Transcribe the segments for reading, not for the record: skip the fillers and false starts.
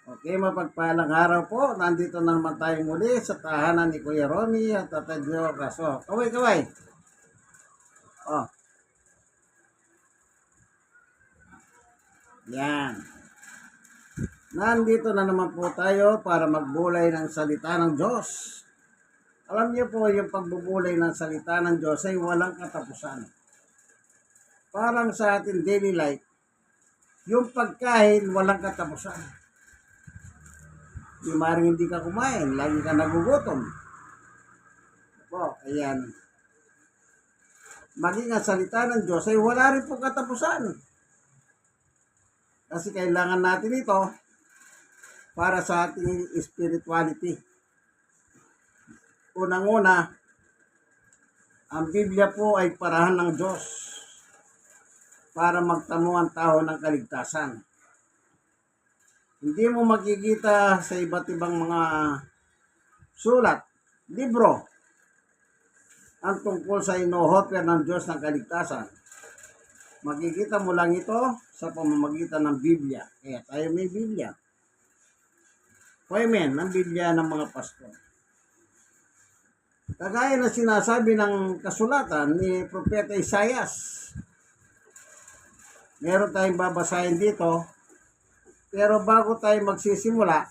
Okay, mapagpalang araw po. Nandito na naman tayo muli sa tahanan ni Kuya Romy at Tatay Joe Raso. Kaway, kaway. Oh, yan. Nandito na naman po tayo para magbulay ng salita ng Diyos. Alam niyo po, yung pagbubulay ng salita ng Diyos ay walang katapusan. Parang sa ating daily life, yung pagkain walang katapusan. Di maring hindi ka kumain, lagi ka nagugutom. Po, ayan. Maging ang salita ng Diyos ay wala rin po katapusan. Kasi kailangan natin ito para sa ating spirituality. Unang-una, ang Biblia po ay parahan ng Diyos para magtamo ang tao ng kaligtasan. Hindi mo makikita sa iba't ibang mga sulat, libro, ang tungkol sa ino-offer ng Diyos ng kaligtasan. Makikita mo lang ito sa pamamagitan ng Biblia. Kaya tayo may Biblia. Amen, ang Biblia ng mga pastor. Kagaya na sinasabi ng kasulatan ni Propeta Isaias. Meron tayong babasahin dito. Pero bago tayo magsisimula,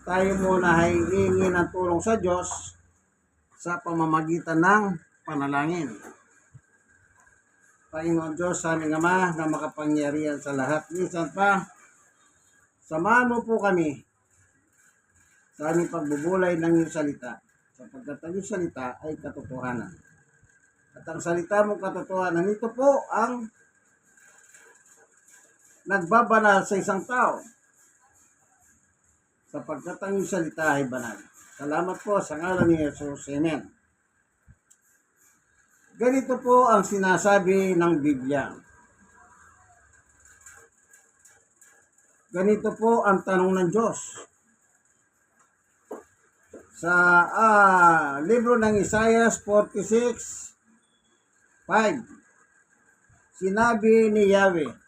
tayo muna ay hihingi ng tulong sa Diyos sa pamamagitan ng panalangin. Panginoon Diyos, aming Ama na makapangyarihan sa lahat. Minsan pa, samahan mo po kami sa aming pagbubulay ng iyong salita. Sapagkat ang iyong salita ay katotohanan. At ang salita mong katotohanan, ito po ang nagbabanal sa isang tao. Sapagkat ang iyong salita ay banal. Salamat po sa ngalan ni Jesus. Amen. Ganito po ang sinasabi ng Biblia. Ganito po ang tanong ng Diyos. Sa libro ng Isaiah 46:5, sinabi ni Yahweh,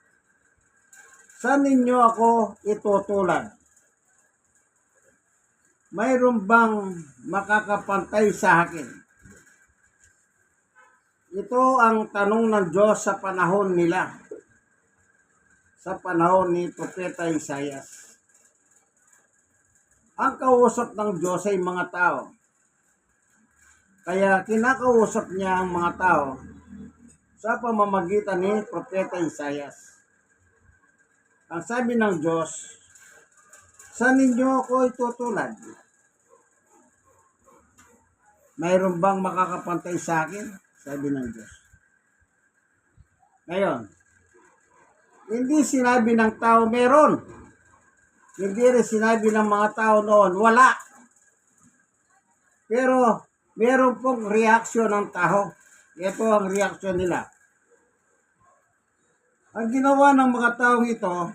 saan ninyo ako itutulad? Mayroon bang makakapantay sa akin? Ito ang tanong ng Diyos sa panahon nila. Sa panahon ni Propeta Isaias. Ang kausap ng Diyos ay mga tao. Kaya kinakausap niya ang mga tao sa pamamagitan ni Propeta Isaias. Ang sabi ng Diyos, saan ninyo ako itutulad? Mayroon bang makakapantay sa akin? Sabi ng Diyos. Ngayon, hindi sinabi ng tao meron. Hindi rin sinabi ng mga tao noon, wala. Pero, meron pong reaksyon ng tao. Ito ang reaksyon nila. Ang ginawa ng mga tao ito,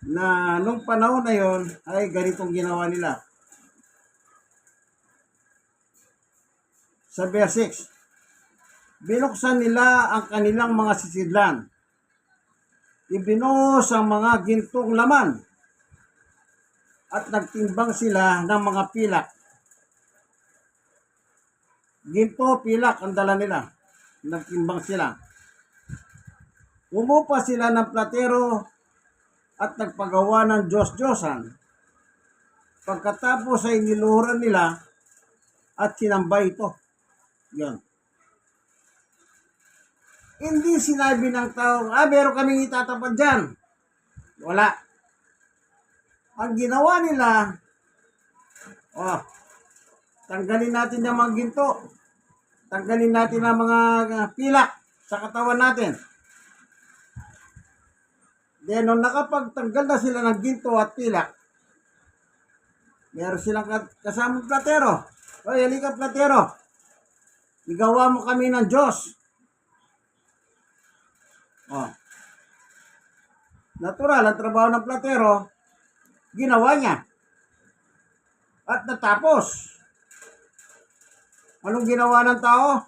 na nung panahon na yon ay ganitong ginawa nila. Sa verse 6, binuksan nila ang kanilang mga sisidlan. Ibinuhos ang mga gintong laman at nagtimbang sila ng mga pilak. Ginto, pilak ang dala nila. Nagtimbang sila. Umupa sila ng platero at nagpagawa ng Diyos-Diyosan. Pagkatapos ay niluhuran nila at sinamba ito. Yan. Hindi sinabi ng tao, meron kaming itatapad dyan. Wala. Ang ginawa nila, tanggalin natin yung mga ginto. Tanggalin natin ang mga pilak sa katawan natin. Then, nung nakapagtanggal na sila ng ginto at pilak, meron silang kasamang platero. Oy, halika platero. Igawa mo kami ng Diyos. Natural, ang trabaho ng platero, ginawa niya. At natapos. Anong ginawa ng tao?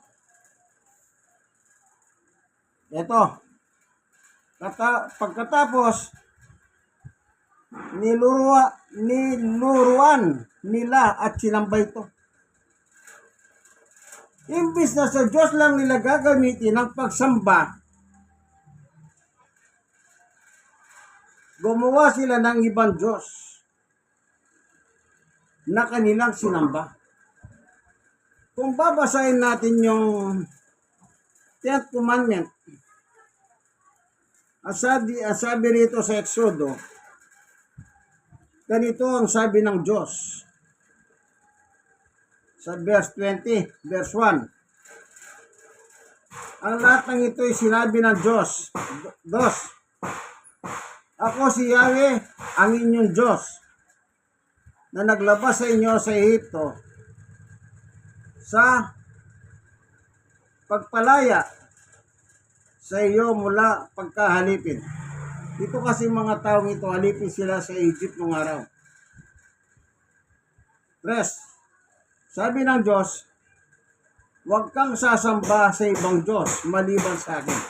Ito. Pagkatapos, niluruan nila at sinamba ito. Imbis na sa Diyos lang nila gagamitin ang pagsamba, gumawa sila ng ibang Diyos na kanilang sinamba. Kung babasahin natin yung 10th commandment, sabi rito sa Exodo, ganito ang sabi ng Diyos. Sa verse 20, verse 1. Ang lahat ng ito ay sinabi ng Diyos. Ako si Yahweh, ang inyong Diyos, na naglabas sa inyo sa Ehipto, sa pagpalaya sa iyo mula pagkahalipin. Ito kasi mga taong ito, halipin sila sa Egypt nung araw. Rest. Sabi ng Diyos, huwag kang sasamba sa ibang Diyos maliban sa akin.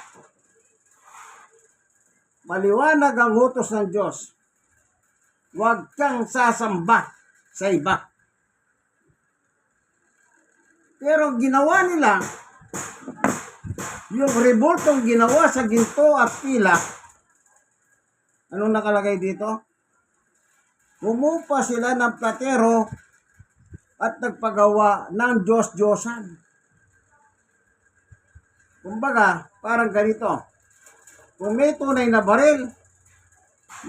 Maliwanag ang utos ng Diyos. Huwag kang sasamba sa iba. Pero ginawa nila, yung revoltong ginawa sa ginto at pilak, anong nakalagay dito? Humupa sila ng platero at nagpagawa ng Diyos-Diyosan. Kumbaga, parang ganito. Kung may tunay na baril,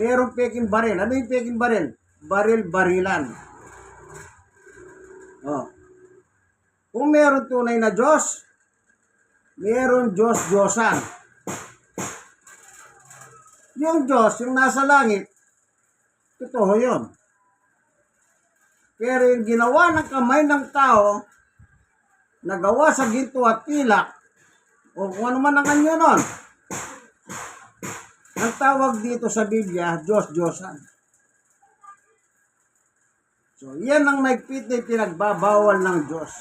mayroong peking baril. Ano yung peking baril? Baril-barilan. Oh. Kung mayroong tunay na Diyos, mayroong Diyos-Diyosan. Yung Diyos, yung nasa langit, totoo yun. Pero yung ginawa ng kamay ng tao, nagawa sa ginto at pilak, o kung ano man ang anyo nun, ang tawag dito sa Biblia, Diyos-Diyosan. So, yan ang naigpit na pinagbabawal ng Diyos.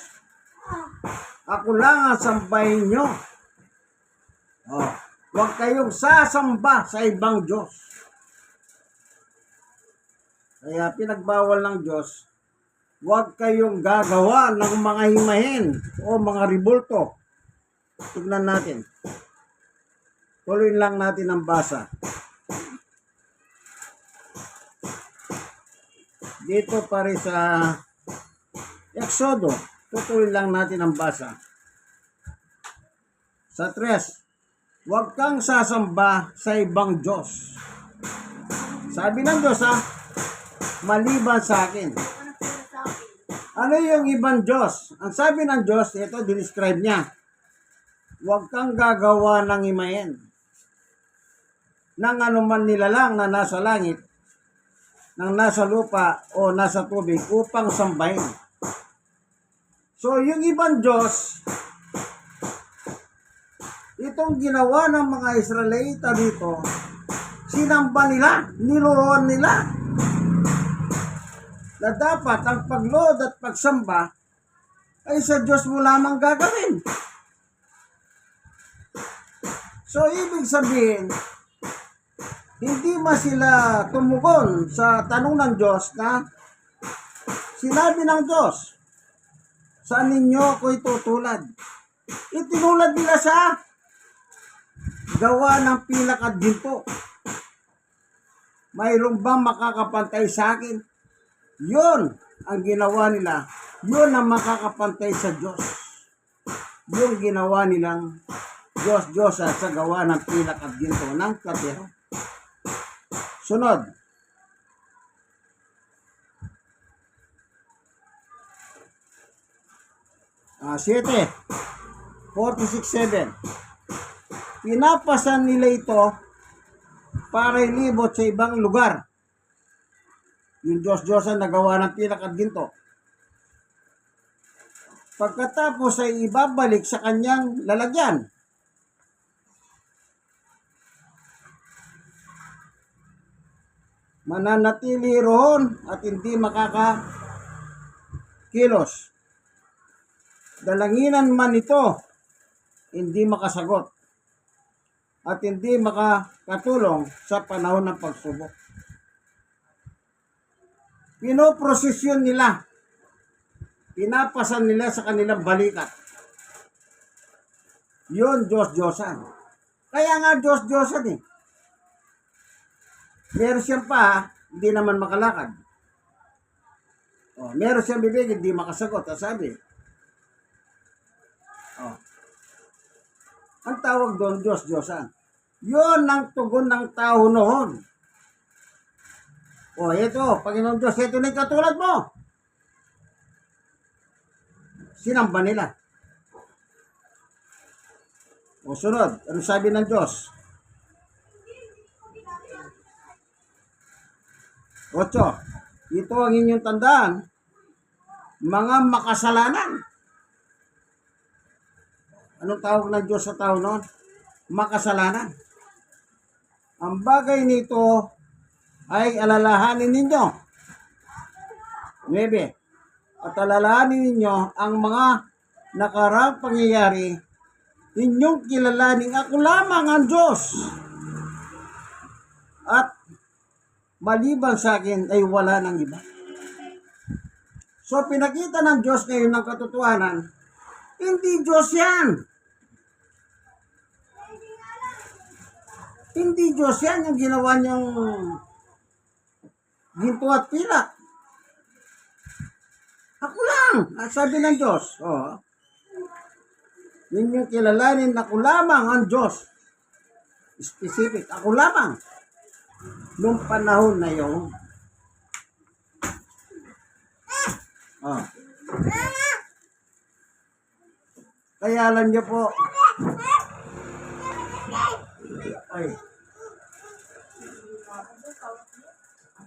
Ako lang ang sambahin nyo. Oh, huwag kayong sasamba sa ibang Diyos. Kaya pinagbawal ng Diyos, huwag kayong gagawa ng mga himahin o mga ribulto. Tignan natin. Tuloy lang natin ang basa. Dito pare sa Exodo, tutuloy lang natin ang basa. Sa 3, huwag kang sasamba sa ibang Diyos. Sabi ng Diyos maliban sa akin. Ano yung ibang Diyos? Ang sabi ng Diyos, ito, describe niya. Huwag kang gagawa ng himayin ng anuman nilalang na nasa langit, ng nasa lupa o nasa tubig upang sambahin. So, yung ibang Diyos, itong ginawa ng mga Israelita dito, sinamba nila, niluruan nila, na dapat ang paglod at pagsamba ay sa Diyos mo lamang gagawin. So, ibig sabihin, hindi sila tumugon sa tanong ng Diyos na sinabi ng Diyos, saan ninyo ako itutulad? Itinulad nila sa gawa ng pilak at ginto. Mayroon bang makakapantay sa akin? Yun ang ginawa nila. Yun ang makakapantay sa Diyos. Yung ginawa nilang Diyos sa gawa ng pilak at ginto ng platero. Sunod. Ah, 7. 46:7. Pinapasan nila ito para ilibot sa ibang lugar. Yung Diyos-Diyosan na gawa ng pilak at ginto. Pagkatapos ay ibabalik sa kanyang lalagyan. Mananatili roon at hindi makakakilos. Dalanginan man ito, hindi makasagot at hindi makakatulong sa panahon ng pagsubok. pinoprosesyon nila. Pinapasan nila sa kanilang balikat. Yun, Diyos-Diyosan. Kaya nga Diyos-Diyosan eh. Meron siyang pa, hindi naman makalakad. Meron siyang bibig, hindi makasagot. Sabi. Ang tawag doon, Diyos-Diyosan. Yun ang tugon ng tao noon. Ito, Panginoon Diyos, ito na yung katulad mo. Sinamba nila. Sunod, ano sabi ng Diyos? 8. Ito ang inyong tandaan, mga makasalanan. Anong tawag ng Diyos sa tao noon? Makasalanan. Ang bagay nito ay alalahanin ninyo. 9. At alalahanin ninyo ang mga nakaraang pangyayari, inyong kilalaning ako lamang ang Diyos. At maliban sa akin ay wala nang iba. So pinakita ng Diyos ngayon ng katotohanan, hindi Diyos yan. Hindi Diyos yan yung ginawa niyang ginto at pilak. Ako lang, sabi ng Diyos. Yun yung kilalanin na ako lamang ang Diyos. Specific, ako lamang. Nung panahon na yun. Kaya alam niyo po,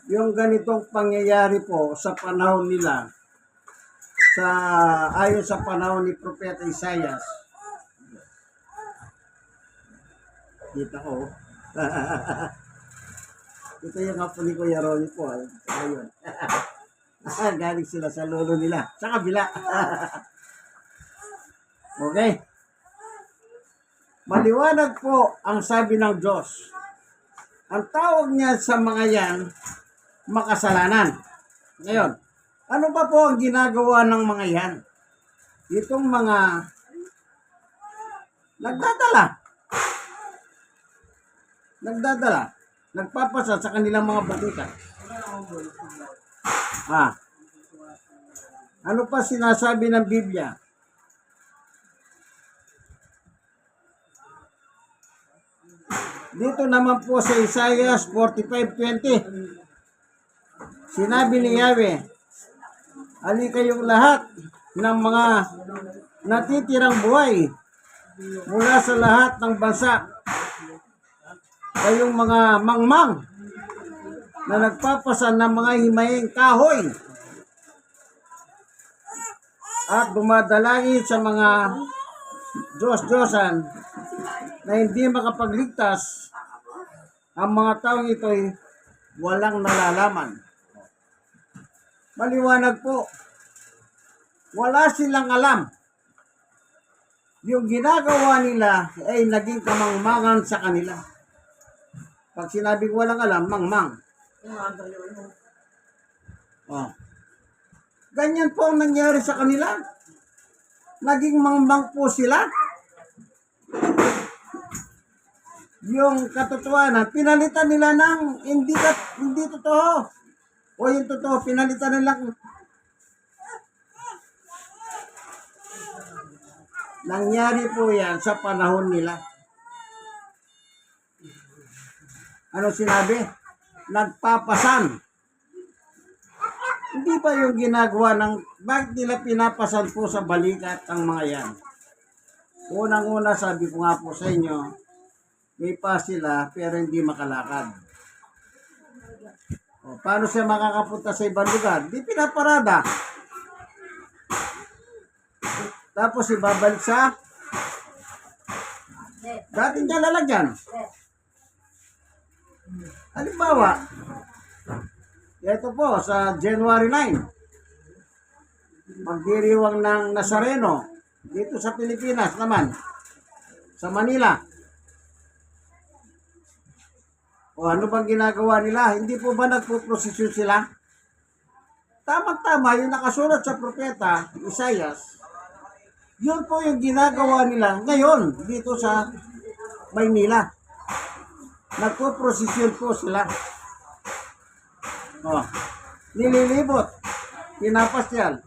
yung ganitong pangyayari po sa panahon nila, ayon sa panahon ni Propeta Isaias, kita ko, ito yung apo ni Kuya Ronnie po. Ayun. Galing sila sa lolo nila. Sa kabila. Okay. Maliwanag po ang sabi ng Diyos. Ang tawag niya sa mga yan, makasalanan. Ngayon, ano pa po ang ginagawa ng mga yan? Itong mga nagdadala, nagpapasa sa kanilang mga balikat. Ano pa sinasabi ng Biblia? Dito naman po sa Isaiah 45:20, sinabi ni Yahweh, ali kayong lahat ng mga natitirang buhay mula sa lahat ng bansa, kayong mga mangmang na nagpapasan ng mga himayeng kahoy at dumadalangin sa mga Diyos-Diyosan na hindi makapagligtas, ang mga taong ito'y walang nalalaman. Maliwanag po, wala silang alam. Yung ginagawa nila ay naging kamangmangan sa kanila. Pag sinabing walang alam, mangmang. Ganyan po ang nangyari sa kanila. Naging mangmang po sila. Yung katotohanan, pinalitan nila ng hindi totoo. O yung totoo, pinalitan nila. Nangyari po yan sa panahon nila. Ano sinabi? Nagpapasan. Hindi ba yung ginagawa ng, bakit nila pinapasan po sa balikat ang mga yan? Unang-una, sabi ko nga po sa inyo, may pa sila pero hindi makalakad. Paano siya makakapunta sa ibang lugar? Di pinaparada. Tapos ibabalik sa dating niya lalagyan. Halimbawa, ito po sa January 9, magdiriwang ng Nazareno dito sa Pilipinas naman, sa Manila. O ano bang ginagawa nila? Hindi po ba nagpo-prosesyon sila? Tama-tama, yung nakasulat sa propeta, Isaias, yun po yung ginagawa nila ngayon dito sa Maynila. Nagpo-prosesyon po sila. Oh, nililibot, pinapasyal.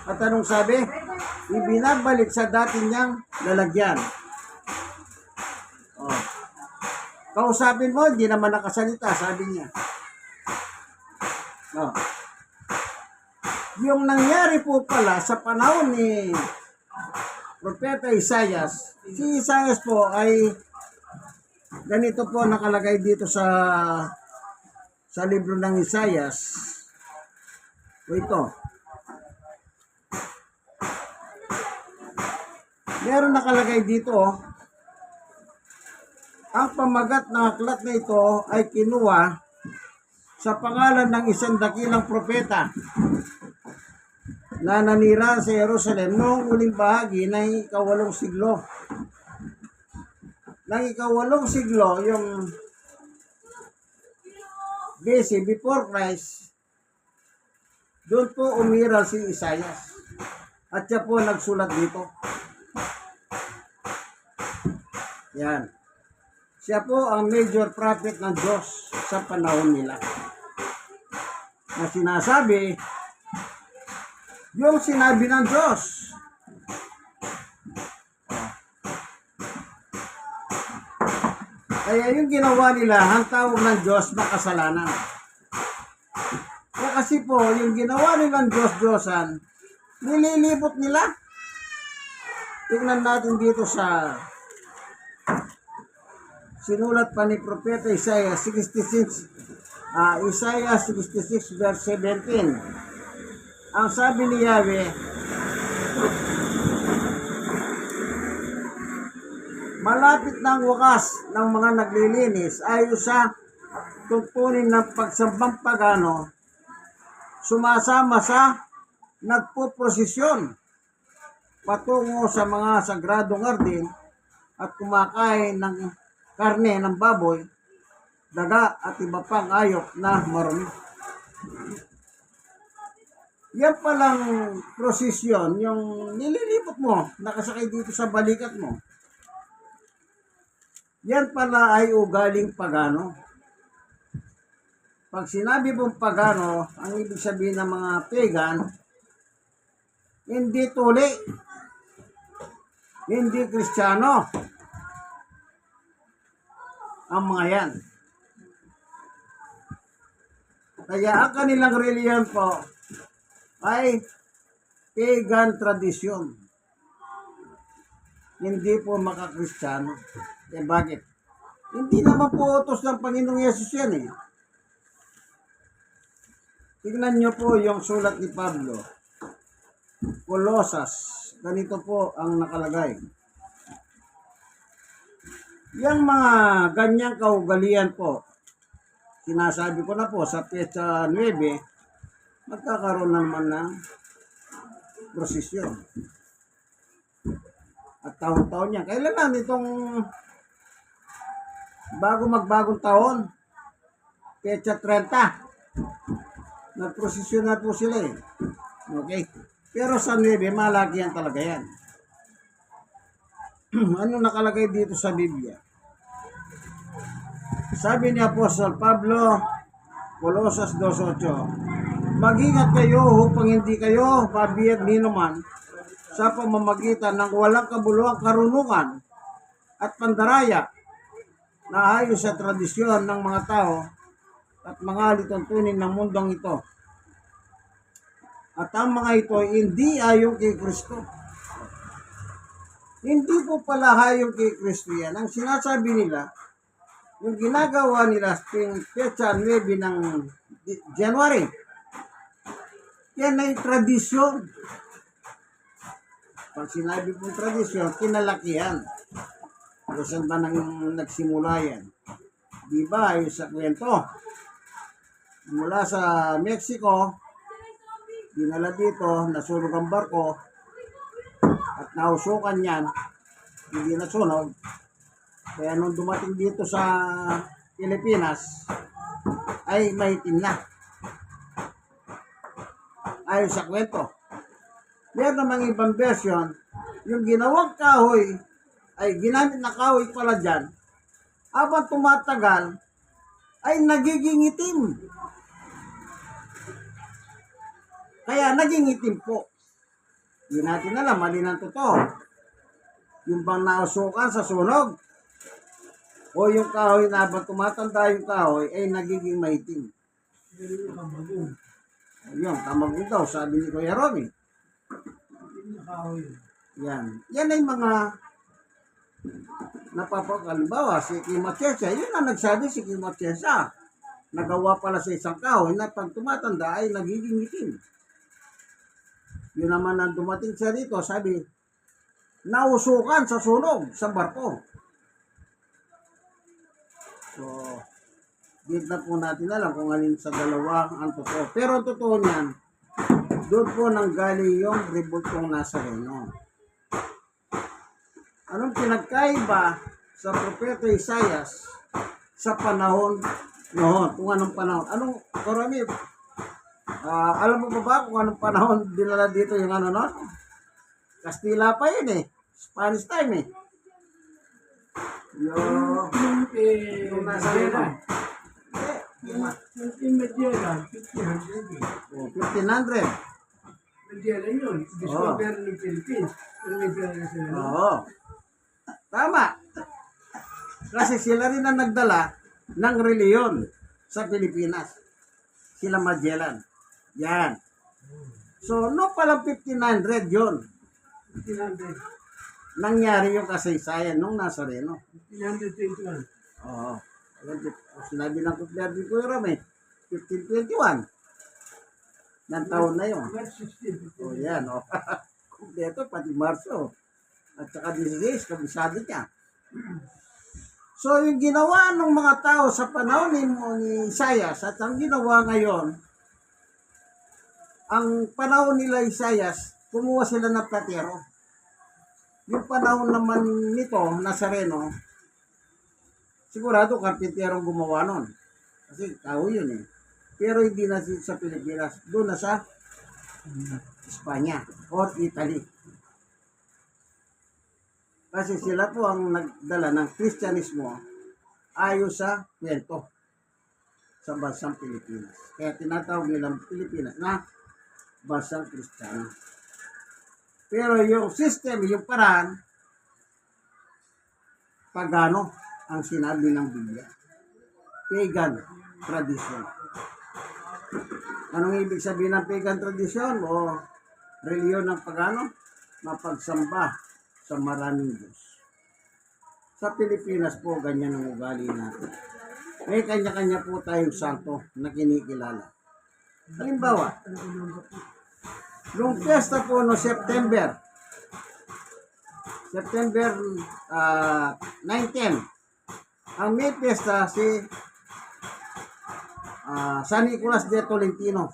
At anong sabi? Ibinabalik sa dati niyang lalagyan. Oh. Kausapin mo, hindi naman nakasalita, sabi niya. Oh. Yung nangyari po pala sa panahon ni Propeta Isaias, si Isaias po ay ganito po nakalagay dito sa libro ng Isaias. O ito. Meron nakalagay dito, ang pamagat ng aklat na ito ay kinuha sa pangalan ng isang dakilang propeta na nanira sa Jerusalem noong uling bahagi ng ika-8 siglo. Ng ika-8 siglo, yung BC, before Christ, doon po umiral si Isaias. At siya po nagsulat dito. Yan. Siya po ang major prophet ng Diyos sa panahon nila. Na sinasabi, yung sinabi ng Diyos. Kaya yung ginawa nila, ang tawag ng Diyos, makasalanan. Kaya kasi po, yung ginawa nilang Diyos-Diyosan, nililibot nila. Tingnan natin dito sa sinulat pa ni Propeta Isaiah 66, Isaiah 66 verse 17. Ang sabi ni Yahweh, malapit na ang wakas ng mga naglilinis ayon sa tuntunin ng pagsambang pagano, sumasama sa nagpuprosesyon patungo sa mga sagradong hardin at kumakain ng karne ng baboy, daga at iba pang ayok na marumi. Yan palang prosesyon, yung nililipot mo, nakasakay dito sa balikat mo. Yan pala ay ugaling pagano. Pag sinabi mong pagano, ang ibig sabihin ng mga pagan, hindi tuli, hindi Kristiyano ang mga yan. Kaya ang kanilang reliyon po ay pagan tradisyon. Hindi po makakristiyano. Eh bakit? Hindi naman po utos ng Panginoong Yesus yan eh. Tingnan nyo po yung sulat ni Pablo. Colosas. Ganito po ang nakalagay. Yang mga ganyang kaugalian po, sinasabi ko na po sa Petsa 9, magkakaroon naman ng prosesyon. At taon-taon yan. Kailan lang itong bago magbagong taon? Petsa 30. Nagprosesyon na po sila eh. Okay? Pero sa 9, malaki yan talaga yan. Ano nakalagay dito sa Biblia? Sabi ni Apostol Pablo, Colosas 2:8, mag-ingat kayo upang hindi kayo mabiyag ninuman sa pamamagitan ng walang kabuluhang karunungan at pandaraya na ayon sa tradisyon ng mga tao at mga lituntunin ng mundong ito. At ang mga ito hindi ayon kay Kristo. Hindi po pala ayon kay Kristo yan. Ang sinasabi nila, yung ginagawa nila tuwing Petsa 9 ng January, yan ay tradisyon. Pag sinabi pong tradisyon, kinalakihan. Kung saan ba nagsimula yan? Di ba, yung sa kwento, mula sa Mexico, dinala dito, nasunog ang barko, at nausukan yan, hindi nasunog. Kaya nung dumating dito sa Pilipinas, ay maitim na. ayon sa kwento. Meron namang ibang version, yung ginawang kahoy ay ginamit na kahoy pala dyan, habang tumatagal ay nagiging itim. Kaya naging itim po. Hindi natin alam, mali ng totoo. Yung bang nausukan sa sunog, o yung kahoy na habang tumatanda yung kahoy ay nagiging maitim. Yun, tamagod daw, sabi ni Kuya Romy. Yan. Yan ay mga napapakalimbawa, si Kim Atienza, yun ang nagsabi si Kim Atienza. Nagawa pala sa isang kahoy na pag tumatanda ay nagiging itim. Yun naman ang dumating siya dito, sabi, nausukan sa sunog sa barko. So, di na po natin alam kung alin sa dalawa ang totoo. Pero ang totoo niyan, doon po nanggaling yung rebultong Nazareno. Anong pinagkaiba sa propeta Isaias sa panahon noon? Kung anong panahon? Anong, Korami, alam mo ba kung anong panahon dinala dito yung ano noon? Kastila pa yun eh. Spanish time eh. Yung Nazareno. Yung Magellan, 1500. Oh, 1500. Magellan yun. Discover ng Philippines. Yung Magellan na sila. Oo. Tama. Kasi sila rin ang nagdala ng reliyon sa Pilipinas. Sila Magellan. Yan. So, no palang 1500 yun. 1500. Nangyari yung kasaysayan nung Nazareno. 1521. Oo. Sinabi ng kumpleto ko yung 1521. Nang taon na yun. March 16. O yan, o. Kumpleto, pati Marso. At saka 16, kabisado niya. So, yung ginawa ng mga tao sa panahon ni Isaias at ang ginawa ngayon, ang panahon nila Isaias, kumuha sila ng platero. Yung panahon naman nito, Nazareno, sigurado karpinterong gumawa nun. Kasi tao yun eh. Pero hindi na sa Pilipinas. Doon na sa Espanya or Italy. Kasi sila po ang nagdala ng Kristyanismo ayon sa kwento sa bansang Pilipinas. Kaya tinatawag nilang Pilipinas na bansang Kristiyano. Pero yung system, yung paraan, pagano ang sinabi ng Biblia. Pagan tradition. Anong ibig sabihin ng pagan tradition o reliyon ng pagano? Mapagsamba sa maraming Diyos. Sa Pilipinas po, ganyan ang ugali natin. May kanya-kanya po tayong santo na kinikilala. Halimbawa, noong fiesta po no September 19, ang may fiesta si San Nicolas de Tolentino.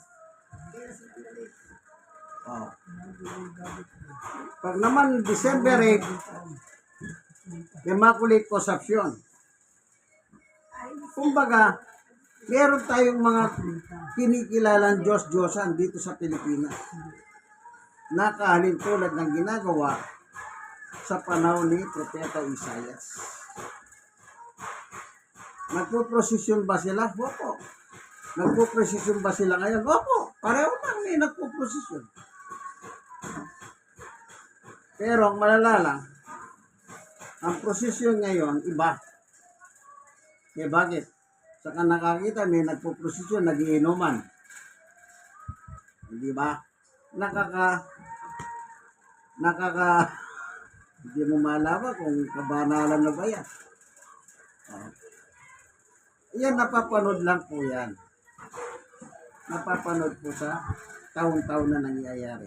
Pag naman December 8, Immaculate Conception. Kumbaga, meron tayong mga kinikilalang Diyos-Diyosan dito sa Pilipinas. Nakahalin tulad ng ginagawa sa panahon ni Propeta Isaias. Nagpo-prosesyon ba sila? Opo. Nagpo-prosesyon ba sila ngayon? Opo. Pareho lang may nagpo-prosesyon. Pero ang malala lang, ang prosesyon ngayon, iba. Kaya bakit? Saka nakakita, may nagpo-prosesyon, nagiinuman. Hindi ba? Hindi mo malaman kung kabanalan na ba yan. Yan, napapanood lang po yan. Napapanood po sa taon-taon na nangyayari.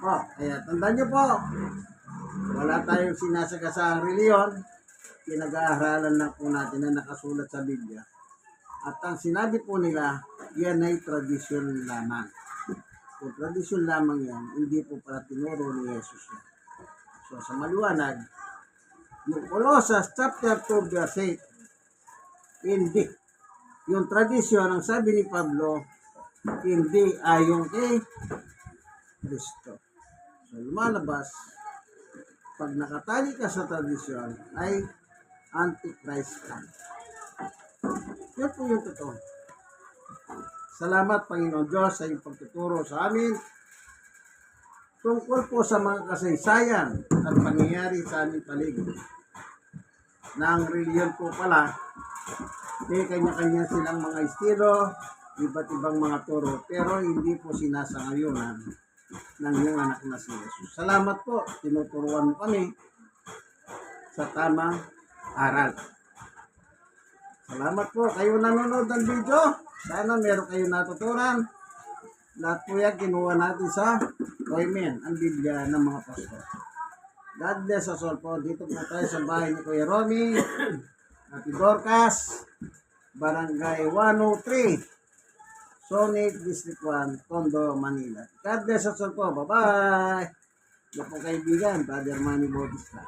Kaya tandaan nyo po, wala tayong sinasagasang reliyon, pinag-aaralan lang po natin na nakasulat sa Biblia. At ang sinabi po nila, yan ay tradisyon lamang. Kung tradisyon lamang yan, hindi po para tinuro ni Jesus yan. So sa maliwanag, yung Colossus chapter 2 verse 8, hindi. Yung tradisyon, ang sabi ni Pablo, hindi ayon kay Kristo. So lumalabas, pag nakatali ka sa tradisyon, ay Antichrist ka. Yan po yung totoo. Salamat, Panginoon Diyos, sa iyong pagtuturo sa amin tungkol po sa mga kasaysayan at pangyayari sa aming paligid. Na ang reliyon po pala, may kanya-kanya silang mga estilo, iba't ibang mga turo, pero hindi po sinasangayunan ng iyong anak na si Jesus. Salamat po, tinuturuan mo kami sa tamang aral. Salamat po, kayo nanonood ng video. Sana meron kayo natutunan. Lahat po yan kinuha natin sa Roymen, ang Biblia ng mga pastor. God bless us all po. Dito po tayo sa bahay ni Kuya Romy, Ate Dorcas, Barangay 103, Sonic District 1, Tondo, Manila. God bless us all po. Bye-bye! Ito po kaibigan, Brother Manny Bautista.